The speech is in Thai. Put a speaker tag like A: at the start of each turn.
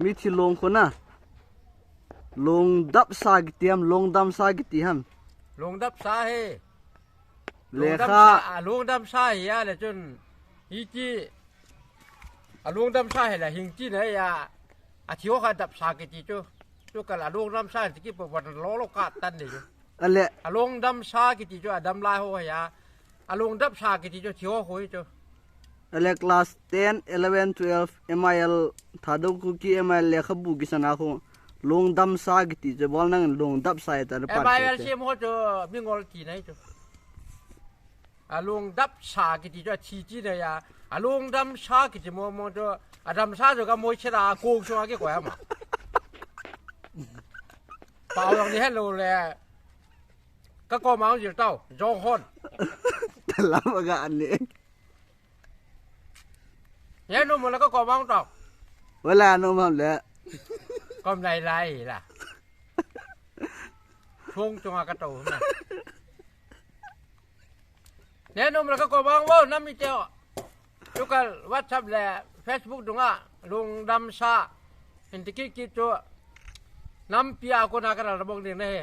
A: มีที่ลงคนน่ะลงดับซากิเตียมลงดำซากิตีฮัน
B: ลงดับสาเฮ
A: เลขา
B: ลงดับสาเฮียเลยจนฮิจีลงดับสาเฮเลยหิงจีเนี่ยที่ว่าดับสากิจีจูกันลงดับสาที่กี่ประวัติล้อโลกาตันเลยจู
A: อะไร
B: ลงดับสากิจีจูดับลายหัวเฮียลงดับสากิจีจูที่ว่าหัวจู
A: อะไรคลาส10 11 12 MIL ถ้าดูคุกี้ MIL เลขาบุกิสนาคูลงดำซากิตีจะบอลนั่งลงดับไซต์แต่ละปาร์ตี้
B: MIL เชื่อมหัวจูมีงอลที่ไหนจูลงดับสากิจีจูที่จีเนี่ยลงดับสากิจีมัวจูดับสาจูก็มัวเชื่อกูชัวร์กี่กว่ามาเปล่าตรงนี้ให้รู้เลยก็มาอยู่เต้าจงคน
A: แต่ละมันก็อันนี้
B: เนี่ยนุ่มแล้วก็มาเต้า
A: เวลานุ่มเลย
B: ก็ไรล่ะช่วงจงอากาศตัวนะเนี่ยนุ่มแล้วก็มาว่าน้ำมีเจ้าจุกันวัดชับแหล่เฟซบุ๊กตรงลุงดำซาเห็นตะกี้กี่ตัวน้ำปีอาคนอากาศระบบเรื่องนี้